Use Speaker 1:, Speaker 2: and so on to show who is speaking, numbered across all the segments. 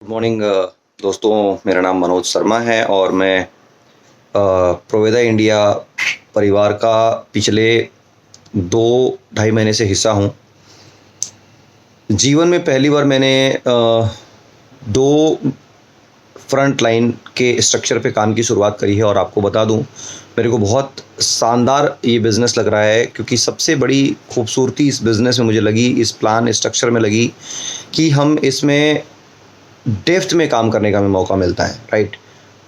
Speaker 1: Good morning दोस्तों। मेरा नाम मनोज शर्मा है और मैं प्रोवेदा इंडिया परिवार का पिछले 2 ढाई महीने से हिस्सा हूँ। जीवन में पहली बार मैंने 2 फ्रंट लाइन के स्ट्रक्चर पे काम की शुरुआत करी है और आपको बता दूं, मेरे को बहुत शानदार ये बिज़नेस लग रहा है, क्योंकि सबसे बड़ी खूबसूरती इस बिज़नेस में मुझे लगी, इस प्लान स्ट्रक्चर में लगी कि हम इसमें डेप्थ में काम करने का हमें मौका मिलता है, राइट।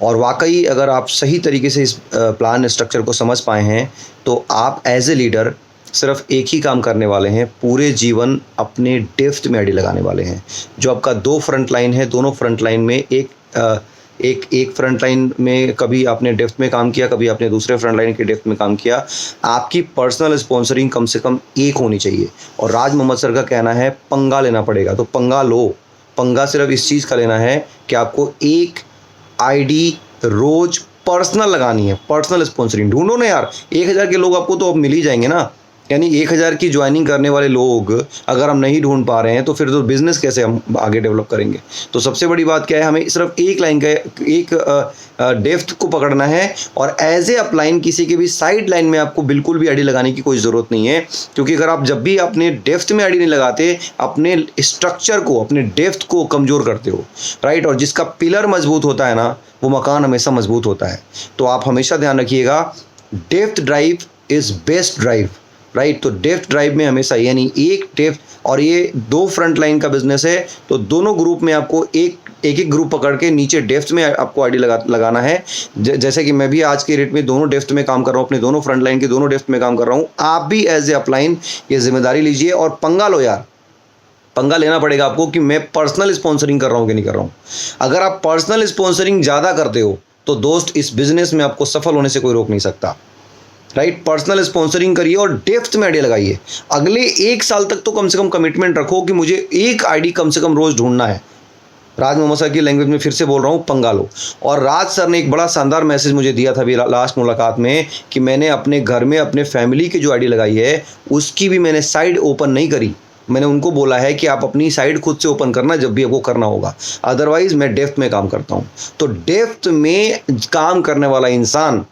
Speaker 1: और वाकई अगर आप सही तरीके से इस प्लान स्ट्रक्चर को समझ पाए हैं तो आप एज ए लीडर सिर्फ एक ही काम करने वाले हैं, पूरे जीवन अपने डेप्थ में आईडी लगाने वाले हैं। जो आपका 2 फ्रंट लाइन है, दोनों फ्रंट लाइन में एक फ्रंट लाइन में कभी आपने डेप्थ में काम किया, कभी आपने दूसरे फ्रंट लाइन के डेप्थ में काम किया। आपकी पर्सनल स्पॉन्सरिंग कम से कम एक होनी चाहिए। और राज मोहम्मद सर का कहना है पंगा लेना पड़ेगा, तो पंगा लो। पंगा सिर्फ इस चीज़ का लेना है कि आपको एक आईडी रोज पर्सनल लगानी है, पर्सनल स्पॉन्सरिंग। ढूंढो ना यार, 1000 के लोग आपको तो अब मिल ही जाएंगे ना। यानी 1000 की ज्वाइनिंग करने वाले लोग अगर हम नहीं ढूंढ पा रहे हैं तो फिर तो बिज़नेस कैसे हम आगे डेवलप करेंगे। तो सबसे बड़ी बात क्या है, हमें सिर्फ एक लाइन का एक डेप्थ को पकड़ना है और एज ए अपलाइन किसी के भी साइड लाइन में आपको बिल्कुल भी आईडी लगाने की कोई ज़रूरत नहीं है। क्योंकि अगर आप जब भी अपने डेप्थ में आईडी नहीं लगाते, अपने स्ट्रक्चर को, अपने डेप्थ को कमज़ोर करते हो, राइट। और जिसका पिलर मजबूत होता है ना, वो मकान हमेशा मजबूत होता है। तो आप हमेशा ध्यान रखिएगा, depth drive is best drive, right. तो डेप्थ ड्राइव में हमेशा, यानी एक डेप्थ, और ये 2 फ्रंट लाइन का बिजनेस है, तो दोनों ग्रुप में आपको एक ग्रुप पकड़ के नीचे डेप्थ में आपको आईडी लगाना है। जैसे कि मैं भी आज के रेट में दोनों डेप्थ में काम कर रहा हूँ, अपने दोनों फ्रंट लाइन के दोनों डेप्थ में काम कर रहा हूँ। आप भी एज ए अपलाइन ये जिम्मेदारी लीजिए और पंगा लो यार। पंगा लेना पड़ेगा आपको कि मैं पर्सनल स्पॉन्सरिंग कर रहा हूँ कि नहीं कर रहा हूँ। अगर आप पर्सनल स्पॉन्सरिंग ज़्यादा करते हो तो दोस्त, इस बिजनेस में आपको सफल होने से कोई रोक नहीं सकता, राइट। पर्सनल स्पॉन्सरिंग करिए और डेप्थ में आईडी लगाइए। अगले 1 साल तक तो कम से कम कमिटमेंट रखो कि मुझे एक आईडी कम से कम रोज ढूंढना है। राज मोहम्मद सर की लैंग्वेज में फिर से बोल रहा हूँ, पंगा लो। और राज सर ने एक बड़ा शानदार मैसेज मुझे दिया था अभी लास्ट मुलाकात में, कि मैंने अपने घर में अपने फैमिली की जो आईडी लगाई है उसकी भी मैंने साइड ओपन नहीं करी। मैंने उनको बोला है कि आप अपनी साइड खुद से ओपन करना जब भी आपको करना होगा, अदरवाइज मैं डेप्थ में काम करता हूँ। तो डेप्थ में काम करने वाला इंसान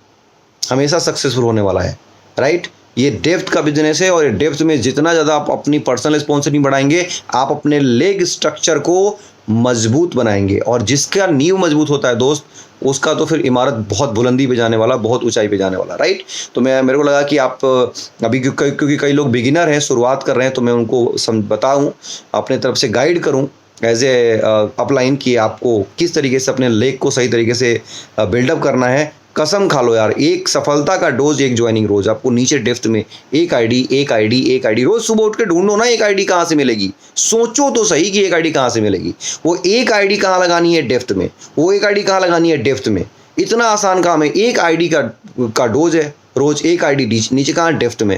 Speaker 1: हमेशा सक्सेसफुल होने वाला है, राइट। ये डेप्थ का बिजनेस है और ये डेप्थ में जितना ज़्यादा आप अपनी पर्सनल स्पॉन्सरिंग बढ़ाएंगे, आप अपने लेग स्ट्रक्चर को मजबूत बनाएंगे। और जिसका नींव मजबूत होता है दोस्त, उसका तो फिर इमारत बहुत बुलंदी पे जाने वाला, बहुत ऊंचाई पे जाने वाला, राइट। तो मेरे को लगा कि आप अभी, क्योंकि कई लोग बिगिनर हैं, शुरुआत कर रहे हैं, तो मैं उनको बताऊँ, अपने तरफ से गाइड करूँ एज ए अपलाइन कि आपको किस तरीके से अपने लेग को सही तरीके से बिल्डअप करना है। कसम खा लो यार, एक सफलता का डोज, एक ज्वाइनिंग रोज। आपको नीचे डेप्थ में एक आईडी रोज सुबह उठ के ढूंढो ना, एक आईडी कहाँ से मिलेगी। सोचो तो सही कि एक आईडी कहाँ से मिलेगी। वो एक आईडी कहाँ लगानी है, डेप्थ में। वो एक आईडी कहाँ लगानी है, डेप्थ में। इतना आसान काम है, एक आईडी का डोज है रोज, एक आईडी नीचे कहाँ, डेप्थ में।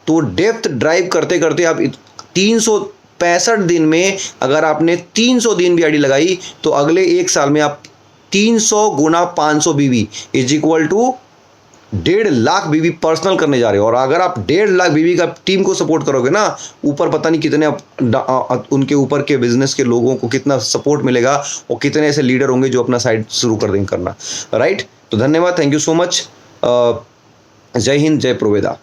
Speaker 1: तो डेप्थ ड्राइव करते करते आप 365 दिन में अगर आपने 300 दिन भी आईडी लगाई तो अगले 1 साल में आप 300 गुना 500 बीवी इज इक्वल टू 1.5 लाख बीवी पर्सनल करने जा रहे हो। और अगर आप 1.5 लाख बीवी का टीम को सपोर्ट करोगे ना, ऊपर पता नहीं कितने उनके ऊपर के बिजनेस के लोगों को कितना सपोर्ट मिलेगा और कितने ऐसे लीडर होंगे जो अपना साइड शुरू कर देंगे करना, राइट। तो धन्यवाद, थैंक यू सो मच। जय हिंद, जय प्रोवेदा।